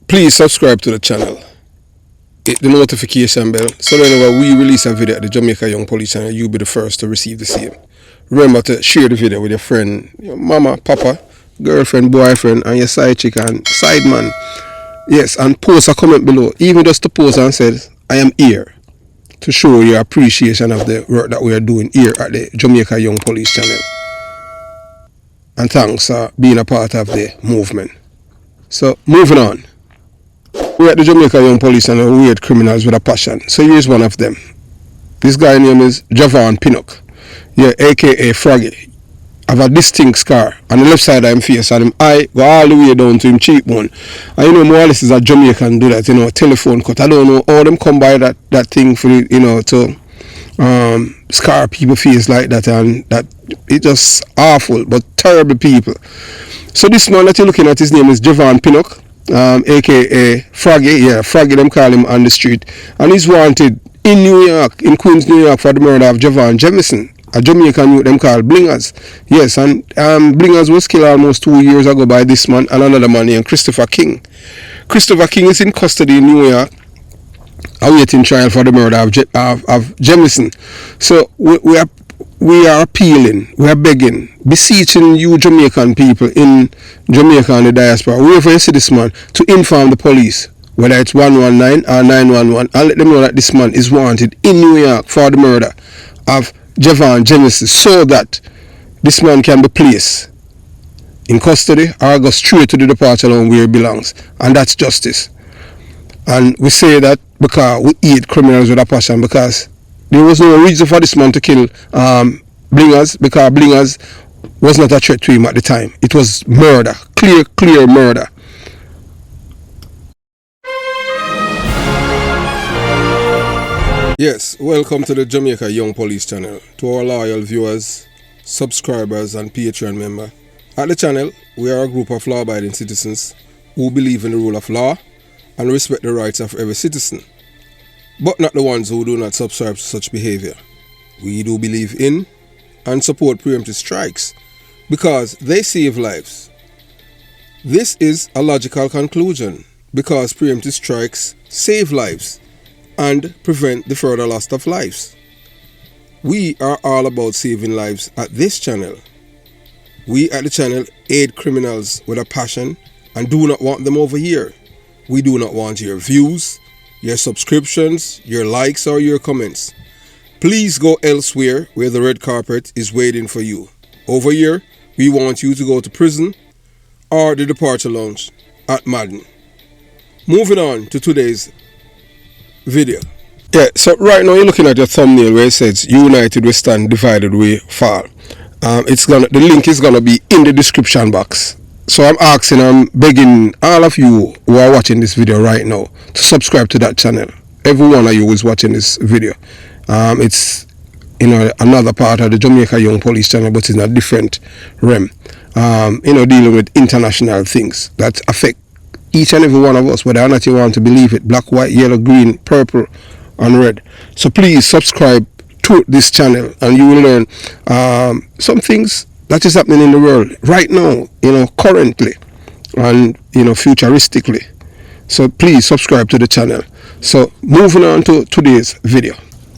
Please subscribe to the channel. Hit the notification bell so that whenever we release a video at the Jamaica Young Police channel, you'll be the first to receive the same. Remember to share the video with your friend, your mama, papa, girlfriend, boyfriend, and your side chick and side man. Yes, and post a comment below, even just to post and say, I am here to show your appreciation of the work that we are doing here at the Jamaica Young Police channel. And thanks for being a part of the movement. So, moving on. We're at the Jamaica Young Police channel, we hate criminals with a passion. So here's one of them. This guy's name is Javon Pinnock. Yeah, aka Froggy. Have a distinct scar on the left side of his face, and him eye go all the way down to him cheekbone. And you know, more or less is a Jamaican do that, you know, telephone cut. I don't know how them come by that thing for, you know, to scar people face like that, and that it's just awful, but terrible people. So this man that you're looking at, his name is Javon Pinnock, aka Froggy. Yeah, Froggy them call him on the street, and he's wanted in New York, in Queens, New York, for the murder of Javon Jamison, a Jamaican youth them called Blingers. Yes, and Blingers was killed almost 2 years ago by this man and another man named Christopher King. Christopher King is in custody in New York, awaiting trial for the murder of Jamison. So we are appealing, we are begging, beseeching you Jamaican people in Jamaica and the diaspora, wherever you see this man, to inform the police, whether it's 119 or 911, and let them know that this man is wanted in New York for the murder of Javon Jamison, so that this man can be placed in custody or go straight to the departure home where he belongs. And that's justice. And we say that because we hate criminals with a passion, because there was no reason for this man to kill Blingers, because Blingers was not a threat to him at the time. It was murder, clear murder. Yes, welcome to the Jamaica Young Police channel. To our loyal viewers, subscribers and Patreon members. At the channel, we are a group of law-abiding citizens who believe in the rule of law and respect the rights of every citizen, but not the ones who do not subscribe to such behavior. We do believe in and support preemptive strikes because they save lives. This is a logical conclusion because preemptive strikes save lives and prevent the further loss of lives. We are all about saving lives at this channel. We at the channel aid criminals with a passion and do not want them over here. We do not want your views, your subscriptions, your likes or your comments. Please go elsewhere where the red carpet is waiting for you. Over here, we want you to go to prison or the departure lounge at Madden. Moving on to today's video. Yeah, so right now you're looking at your thumbnail where it says United we stand, divided we fall. The link is gonna be in the description box. So I'm begging all of you who are watching this video right now to subscribe to that channel. Every one of you who is watching this video. It's, you know, another part of the Jamaica Young Police channel, but in a different realm. You know, dealing with international things that affect each and every one of us, whether or not you want to believe it, black, white, yellow, green, purple, and red. So please subscribe to this channel and you will learn some things that is happening in the world right now, you know, currently, and, you know, futuristically. So please subscribe to the channel. So moving on to today's video.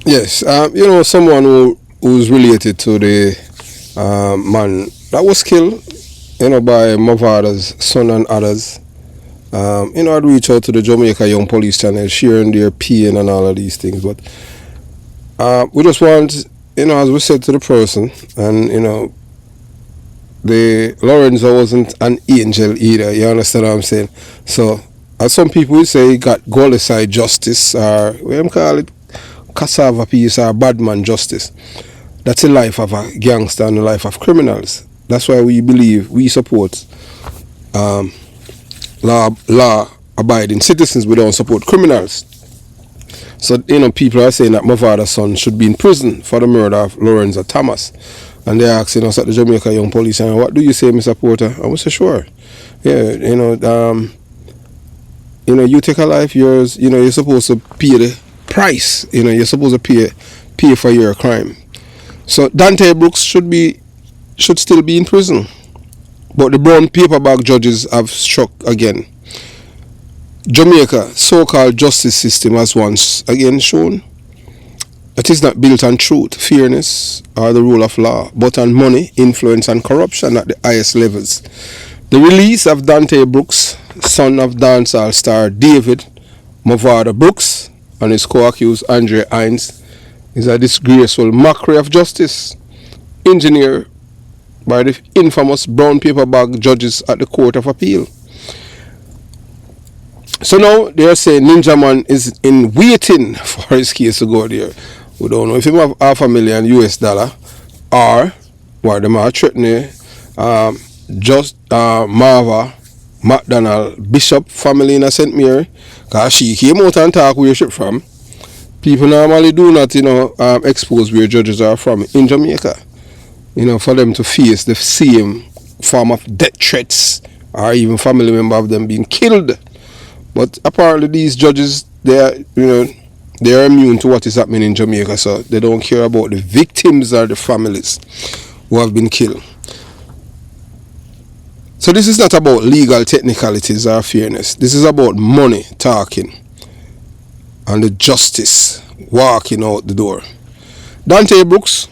Yes, you know, someone who's related to the man that was killed, you know, by Mavado's son and others. You know, I'd reach out to the Jamaica Young Police channel, sharing their pain and all of these things. But we just want, you know, as we said to the person, and, you know, the Lorenzo wasn't an angel either, you understand what I'm saying? So, as some people will say, he got Gully side justice, or what do you call it, cassava piece, or bad man justice. That's the life of a gangster and the life of criminals. That's why we believe, we support law-abiding citizens. We don't support criminals. So, you know, people are saying that Mavado's son should be in prison for the murder of Lorenzo Thomas. And they're asking us at the Jamaica Young Police, and what do you say, Mr. Porter? I was say, sure. Yeah, you know, you take a life, yours, you know, you're supposed to pay the price. You know, you're supposed to pay for your crime. So Dante Brooks should still be in prison. But the brown paper bag judges have struck again. Jamaica so-called justice system has once again shown it is not built on truth, fairness, or the rule of law, but on money, influence, and corruption at the highest levels. The release of Dante Brooks, son of dancehall star David Mavado Brooks, and his co-accused Andre Hines, is a disgraceful mockery of justice, engineered by the infamous brown paper bag judges at the Court of Appeal. So now they are saying Ninja Man is in waiting for his case to go there. We don't know if he have $500,000 or why they are threatening just Marva McDonald Bishop family in St. Mary, because she came out and talk where she from. People normally do not, expose where judges are from in Jamaica, for them to face the same form of death threats or even family member of them being killed. But apparently these judges, they are immune to what is happening in Jamaica, so they don't care about the victims or the families who have been killed. So this is not about legal technicalities or fairness. This is about money talking and the justice walking out the door. Dante Brooks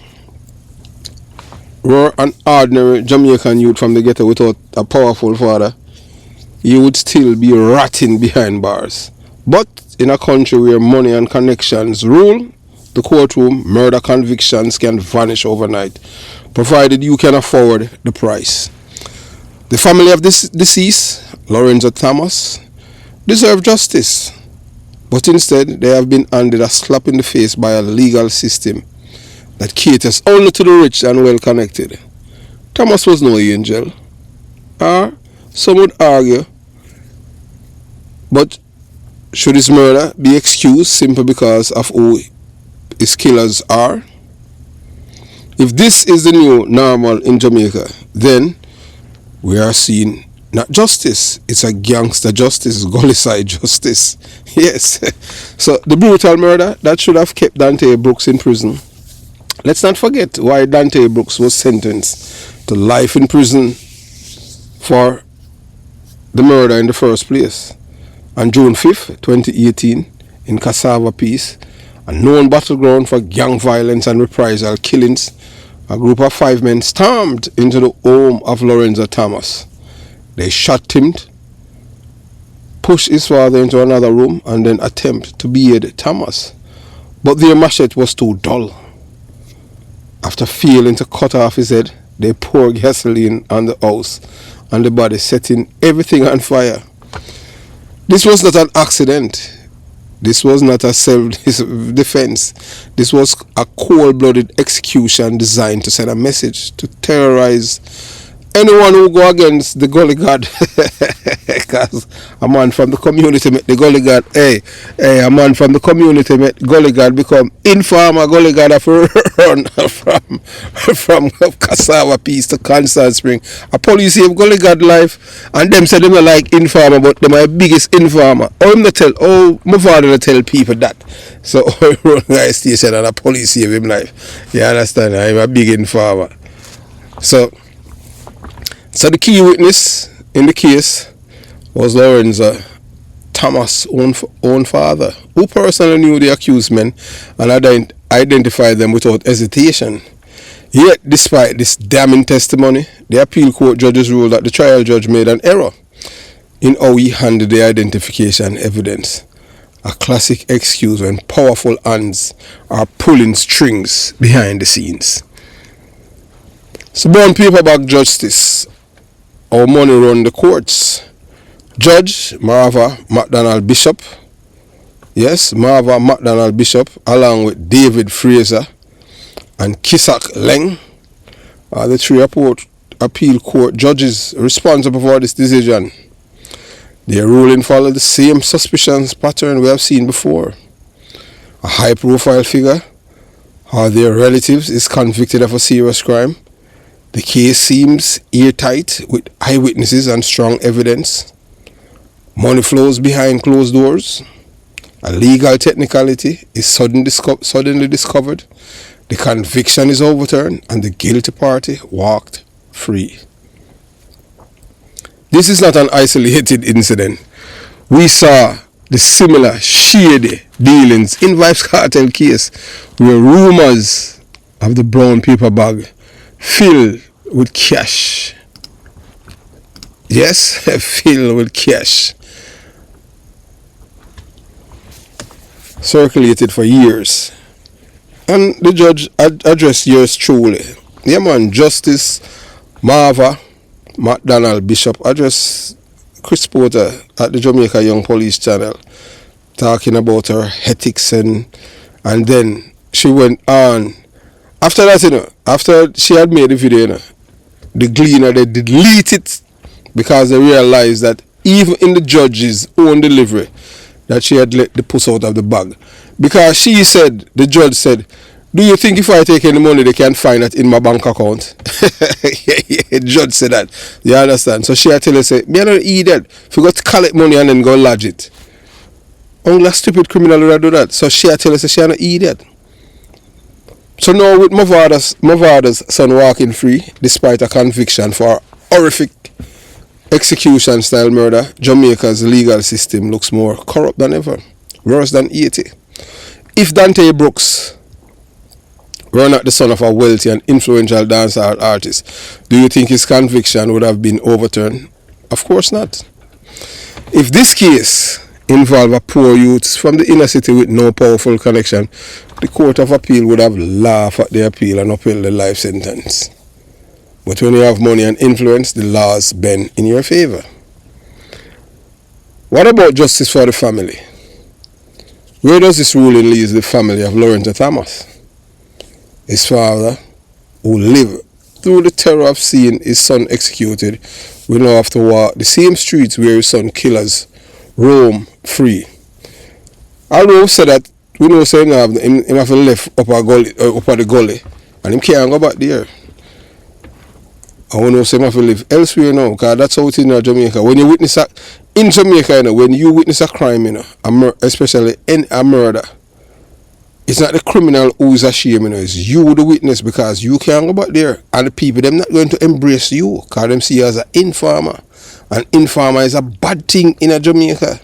were an ordinary Jamaican youth from the ghetto without a powerful father. He would still be rotting behind bars. But in a country where money and connections rule the courtroom, murder convictions can vanish overnight, provided you can afford the price. The family of this deceased, Lorenzo Thomas, deserve justice, but instead they have been handed a slap in the face by a legal system that caters only to the rich and well-connected. Thomas was no angel, or some would argue, but should his murder be excused simply because of who his killers are? If this is the new normal in Jamaica, then we are seeing not justice, it's a gangster justice, Gully side justice. Yes. So the brutal murder that should have kept Dante Brooks in prison. Let's not forget why Dante Brooks was sentenced to life in prison for the murder in the first place. On June 5th, 2018, in Cassava Peace, a known battleground for gang violence and reprisal killings, a group of 5 men stormed into the home of Lorenzo Thomas. They shot him, pushed his father into another room, and then attempt to behead Thomas. But their machete was too dull. After failing to cut off his head, they poured gasoline on the house and the body, setting everything on fire. This was not an accident. This was not a self-defense. This was a cold-blooded execution designed to send a message to terrorize anyone who go against the Gully God. Because a man from the community met the Gully God. A man from the community met Gully God become informer Gully God of run from Cassava Peace to Constant Spring. A police save Gully God life, and them say them not like informer, but them are the biggest informer. Mavado tell people that. So run guy station and a police save him life. You understand? I'm a big informer. So the key witness in the case was Lorenzo Thomas' own father, who personally knew the accused men and identified them without hesitation. Yet, despite this damning testimony, the appeal court judges ruled that the trial judge made an error in how he handled the identification evidence. A classic excuse when powerful hands are pulling strings behind the scenes. So, brown paperback justice. Our money run the courts. Judge Marva McDonald Bishop, yes, Marva McDonald Bishop, along with David Fraser and Kisak Leng, are the 3 appeal court judges responsible for this decision. Their ruling followed the same suspicions pattern we have seen before. A high-profile figure or their relatives is convicted of a serious crime. The case seems airtight with eyewitnesses and strong evidence. Money flows behind closed doors. A legal technicality is suddenly discovered. The conviction is overturned and the guilty party walked free. This is not an isolated incident. We saw the similar shady dealings in Vybz Kartel case where rumors of the brown paper bag filled with cash. Yes, filled with cash. Circulated for years. And the judge addressed yours truly. Yeah man, Justice Marva McDonald Bishop addressed Chris Porter at the Jamaica Young Police channel, talking about her ethics, and then she went on. After that, after she had made the video, the Gleaner, they delete it because they realized that even in the judge's own delivery, that she had let the puss out of the bag. Because she said, the judge said, do you think if I take any money, they can find it in my bank account? The judge said that. You understand? So she had tell her, say, me not idiot. If you got to collect money and then go lodge it. Only a stupid criminal would do that. So she had tell her, say, she not idiot. So now with Mavado's son walking free, despite a conviction for horrific execution style murder, Jamaica's legal system looks more corrupt than ever. Worse than 80. If Dante Brooks were not the son of a wealthy and influential dancehall artist, do you think his conviction would have been overturned? Of course not. If this case involved a poor youth from the inner city with no powerful connection, the Court of Appeal would have laughed at the appeal and upheld the life sentence. But when you have money and influence, the laws bend in your favor. What about justice for the family? Where does this ruling leave the family of Lawrence Thomas? His father, who lived through the terror of seeing his son executed, will now have to walk the same streets where his son killers roam free. Although said that we know saying him have to left up at the gully, and him can't go back there. And we know say him have to live elsewhere now, because that's how it is in Jamaica. When you witness in Jamaica, when you witness a crime, especially in a murder, it's not the criminal who is ashamed, it's you the witness, because you can't go back there. And the people, they're not going to embrace you, because them see you as an informer. An informer is a bad thing in a Jamaica.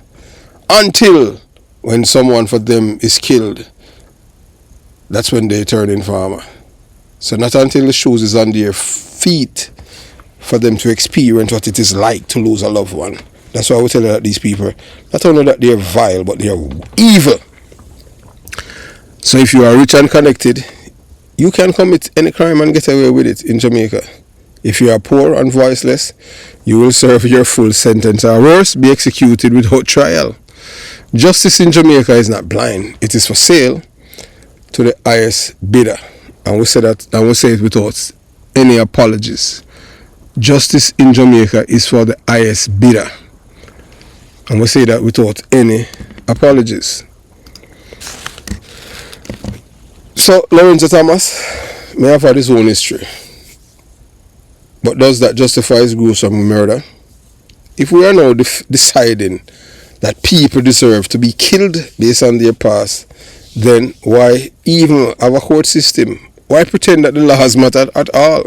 Until when someone for them is killed, that's when they turn informer. So not until the shoes is on their feet for them to experience what it is like to lose a loved one. That's why we tell you that these people, not only that they're vile, but they're evil. So if you are rich and connected, you can commit any crime and get away with it in Jamaica. If you are poor and voiceless, you will serve your full sentence, or worse, be executed without trial. Justice in Jamaica is not blind. It is for sale to the highest bidder. And we say that, and we say it without any apologies. Justice in Jamaica is for the highest bidder. And we say that without any apologies. So, Lawrence Thomas may have had his own history. But does that justify his gruesome murder? If we are now deciding that people deserve to be killed based on their past, then why even have a court system? Why pretend that the laws matter at all?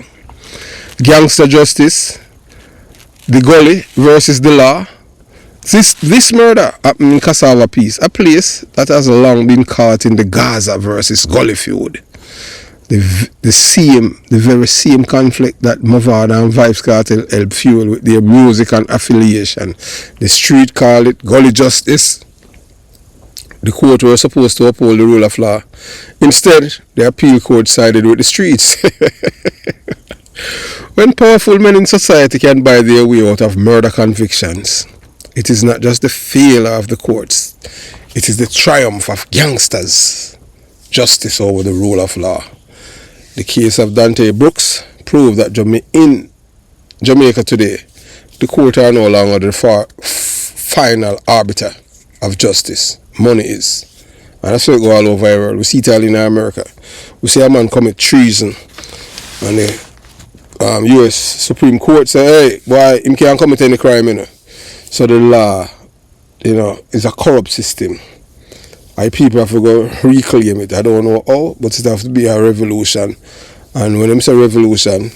Gangster justice, the Gully versus the law. This murder happened in Cassava Peace, a place that has long been caught in the Gaza versus Gully feud. The very same conflict that Mavado and Vybz Kartel helped fuel with their music and affiliation. The street called it Gully justice. The court were supposed to uphold the rule of law. Instead, the appeal court sided with the streets. When powerful men in society can buy their way out of murder convictions, it is not just the failure of the courts, it is the triumph of gangsters. Justice over the rule of law. The case of Dante Brooks proved that in Jamaica today, the court are no longer the final arbiter of justice. Money is. And that's what go all over the world. We see it all in America. We see a man commit treason, and the U.S. Supreme Court say, hey, boy, him can't commit any crime, So the law, is a corrupt system. People have to go reclaim it. I don't know how, but it has to be a revolution. And when them say revolution,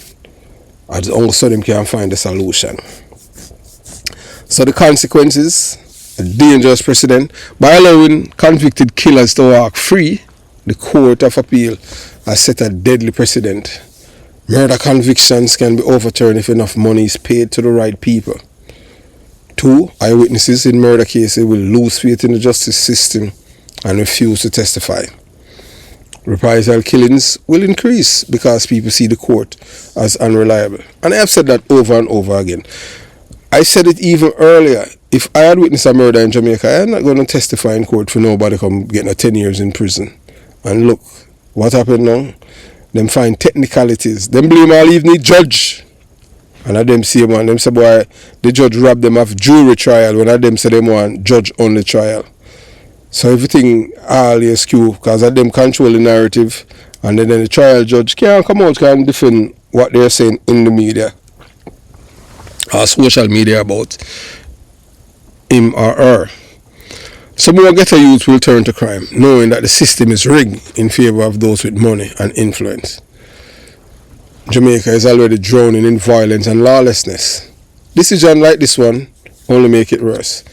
I just also them can't find a solution. So the consequences, a dangerous precedent. By allowing convicted killers to walk free, the Court of Appeal has set a deadly precedent. Murder convictions can be overturned if enough money is paid to the right people. 2. Eyewitnesses in murder cases will lose faith in the justice system and refuse to testify. Reprisal killings will increase because people see the court as unreliable. And I have said that over and over again. I said it even earlier. If I had witnessed a murder in Jamaica, I'm not going to testify in court for nobody come getting 10 years in prison. And look, what happened now? Them find technicalities. Them blame all even the judge. And I them say, man, them say, boy, the judge robbed them of jury trial when I them say them want judge only trial. So everything all is skew because of them control the narrative, and then the trial judge can't come out and defend what they're saying in the media or social media about him or her. Some more ghetto youth will turn to crime, knowing that the system is rigged in favor of those with money and influence. Jamaica is already drowning in violence and lawlessness. Decisions like this one only make it worse.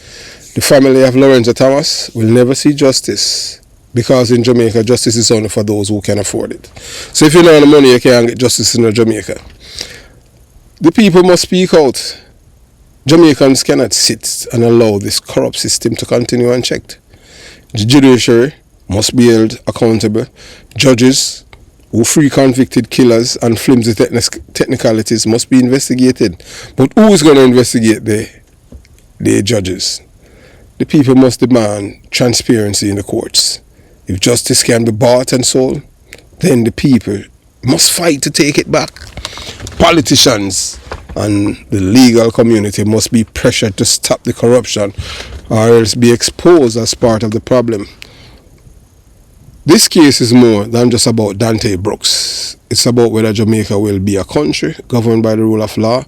The family of Lorenzo Thomas will never see justice because in Jamaica, justice is only for those who can afford it. So if you don't have the money, you can't get justice in Jamaica. The people must speak out. Jamaicans cannot sit and allow this corrupt system to continue unchecked. The judiciary must be held accountable. Judges who free convicted killers and flimsy technicalities must be investigated. But who is going to investigate the judges? The people must demand transparency in the courts. If justice can be bought and sold, then the people must fight to take it back. Politicians and the legal community must be pressured to stop the corruption or else be exposed as part of the problem. This case is more than just about Dante Brooks. It's about whether Jamaica will be a country governed by the rule of law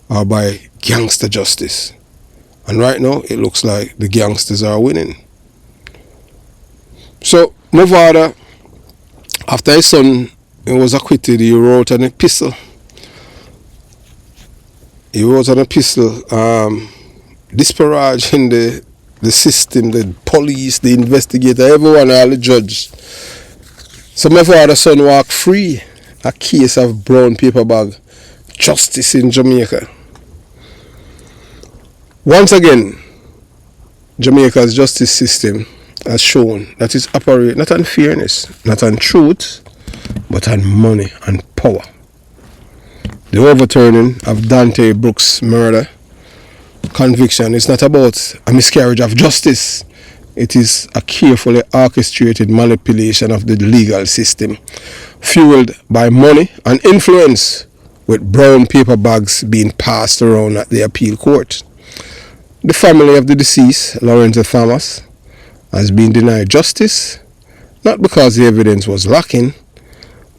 or by gangster justice. And right now, it looks like the gangsters are winning. So, Mavado, after his son was acquitted, he wrote an epistle. Disparaging the system, the police, the investigator, everyone, all the judge. So Mavado's son walked free. A case of brown paper bag justice in Jamaica. Once again, Jamaica's justice system has shown that it operates not on fairness, not on truth, but on money and power. The overturning of Dante Brooks' murder conviction is not about a miscarriage of justice. It is a carefully orchestrated manipulation of the legal system, fueled by money and influence, with brown paper bags being passed around at the appeal court. The family of the deceased, Lorenzo Thomas, has been denied justice, not because the evidence was lacking,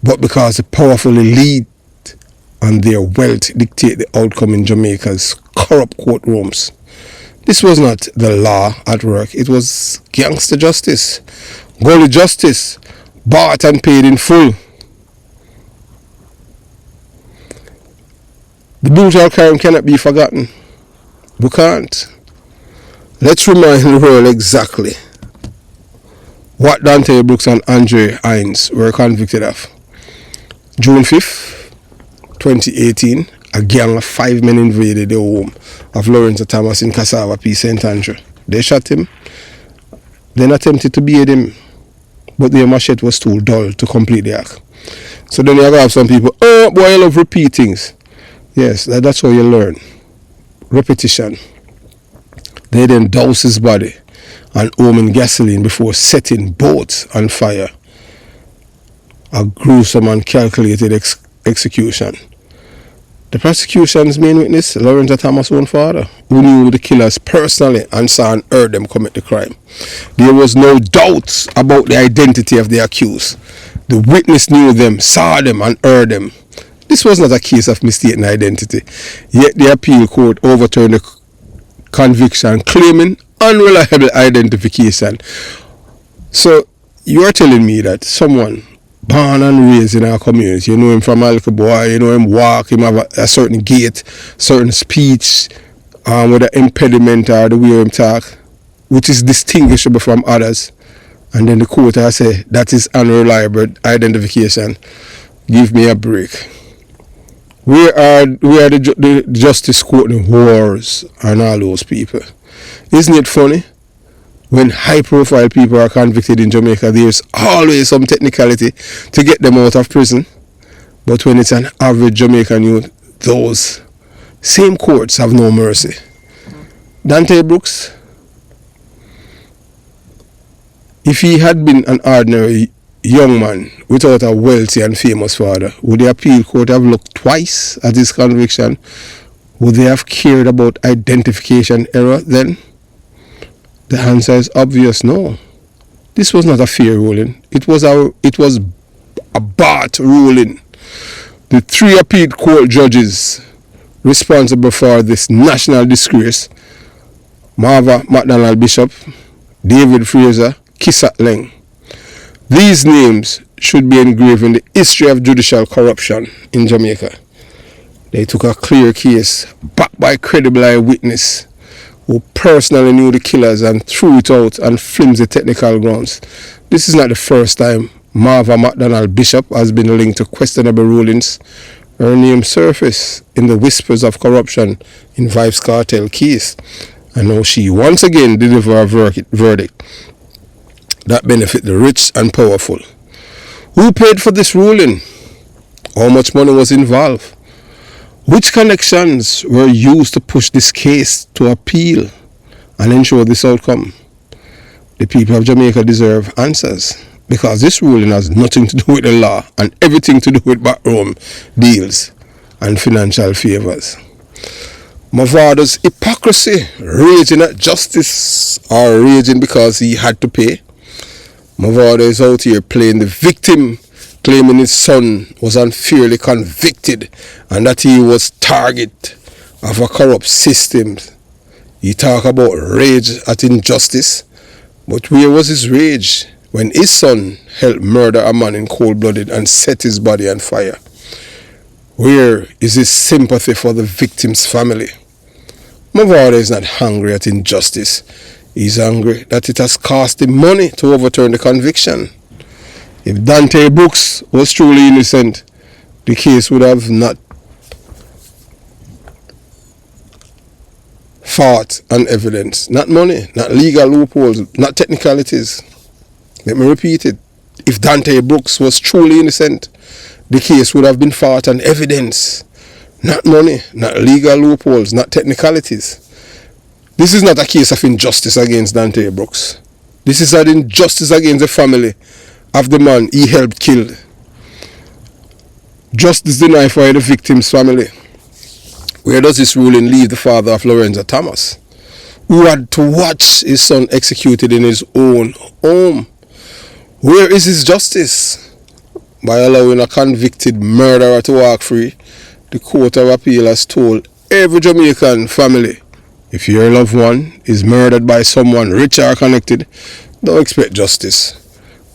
but because the powerful elite and their wealth dictate the outcome in Jamaica's corrupt courtrooms. This was not the law at work, it was gangster justice, Gully justice, bought and paid in full. The brutal crime cannot be forgotten. We can't. Let's remind the world exactly what Dante Brooks and Andre Hines were convicted of. June 5th, 2018, a gang of 5 men invaded the home of Lorenzo Thomas in Cassava P. St. Andrew. They shot him, then attempted to beat him, but their machete was too dull to complete the act. So then you have some people, oh boy, I love repeat things. Yes, that's how you learn. Repetition. They then douse his body and home in gasoline before setting both on fire. A gruesome and calculated execution. The prosecution's main witness, Lorenzo Thomas' own father, who knew the killers personally and saw and heard them commit the crime. There was no doubt about the identity of the accused. The witness knew them, saw them and heard them. This was not a case of mistaken identity, yet the appeal court overturned the conviction claiming unreliable identification. So you are telling me that someone born and raised in our community, you know him from a little boy, you know him walk, him have a certain gait, certain speech, with an impediment or the way him talk, which is distinguishable from others, and then the court has said that is unreliable identification. Give me a break. Where are the justice quoting wars and all those people? Isn't it funny? When high-profile people are convicted in Jamaica, there's always some technicality to get them out of prison. But when it's an average Jamaican youth, those same courts have no mercy. Dante Brooks, if he had been an ordinary young man without a wealthy and famous father, would the appeal court have looked twice at his conviction? Would they have cared about identification error then? The answer is obvious, no. This was not a fair ruling. It was a bad ruling. The 3 appeal court judges responsible for this national disgrace, Marva McDonald Bishop, David Fraser, Kissat Leng. These names should be engraved in the history of judicial corruption in Jamaica. They took a clear case backed by credible eyewitness who personally knew the killers and threw it out on flimsy technical grounds. This is not the first time Marva McDonald Bishop has been linked to questionable rulings. Her name surfaced in the whispers of corruption in Vibes Cartel case, and now she once again delivered a verdict that benefit the rich and powerful. Who paid for this ruling? How much money was involved? Which connections were used to push this case to appeal and ensure this outcome? The people of Jamaica deserve answers, because this ruling has nothing to do with the law and everything to do with backroom deals and financial favors. Mavado's hypocrisy, raging at justice or raging because he had to pay. Mavado is out here playing the victim, claiming his son was unfairly convicted and that he was target of a corrupt system. He talk about rage at injustice, but where was his rage when his son helped murder a man in cold-blooded and set his body on fire? Where is his sympathy for the victim's family? Mavado is not hungry at injustice. He's angry that it has cost him money to overturn the conviction. If Dante Brooks was truly innocent, the case would have not fought on evidence, not money, not legal loopholes, not technicalities. Let me repeat it. If Dante Brooks was truly innocent, the case would have been fought on evidence, not money, not legal loopholes, not technicalities. This is not a case of injustice against Dante Brooks. This is an injustice against the family of the man he helped kill. Justice denied for the victim's family. Where does this ruling leave the father of Lorenzo Thomas, who had to watch his son executed in his own home? Where is his justice? By allowing a convicted murderer to walk free, the Court of Appeal has told every Jamaican family, if your loved one is murdered by someone rich or connected, don't expect justice.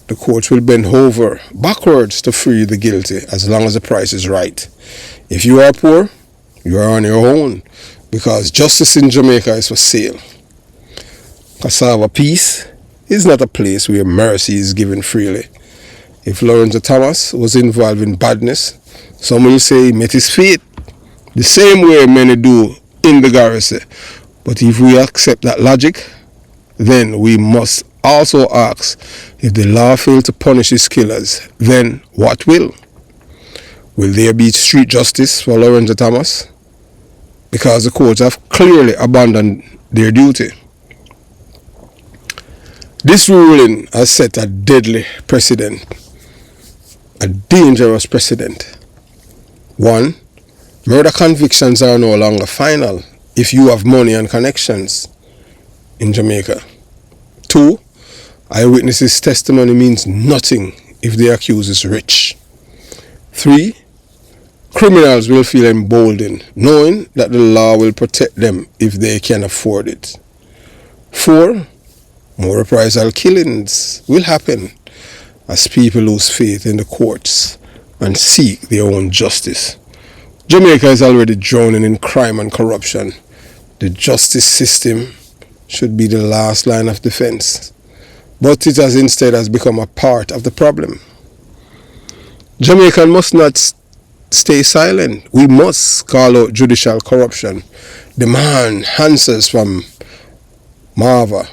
The court will bend over backwards to free the guilty as long as the price is right. If you are poor, you are on your own, because justice in Jamaica is for sale. Cassava Peace is not a place where mercy is given freely. If Lorenzo Thomas was involved in badness, some will say he met his fate, the same way many do in the garrison. But if we accept that logic, then we must also ask, if the law failed to punish his killers, then what will? Will there be street justice for Lorenzo Thomas? Because the courts have clearly abandoned their duty. This ruling has set a deadly precedent, a dangerous precedent. 1. Murder convictions are no longer final if you have money and connections in Jamaica. 2. Eyewitnesses' testimony means nothing if the accused is rich. 3. Criminals will feel emboldened knowing that the law will protect them if they can afford it. 4. More reprisal killings will happen as people lose faith in the courts and seek their own justice. Jamaica is already drowning in crime and corruption. The justice system should be the last line of defense, but it has instead become a part of the problem. Jamaican must not stay silent. We must call out judicial corruption, demand answers from Marva,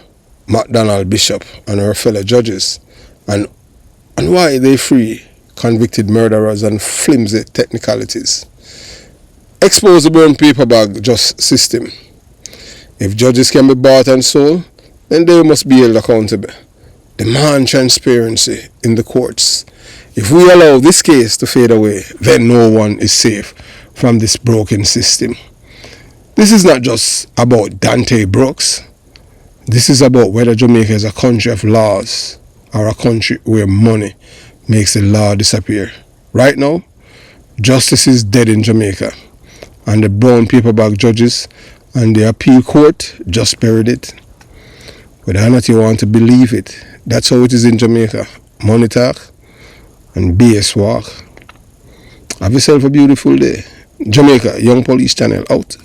McDonald Bishop and our fellow judges, and why they free convicted murderers and flimsy technicalities. Expose the brown paper bag just system. If judges can be bought and sold, then they must be held accountable. Demand transparency in the courts. If we allow this case to fade away, then no one is safe from this broken system. This is not just about Dante Brooks. This is about whether Jamaica is a country of laws or a country where money makes the law disappear. Right now, justice is dead in Jamaica, and the brown paperback judges and the appeal court just buried it. Whether or not you want to believe it, that's how it is in Jamaica. Money talk and BS walk. Have yourself a beautiful day. Jamaica Young Police Channel out.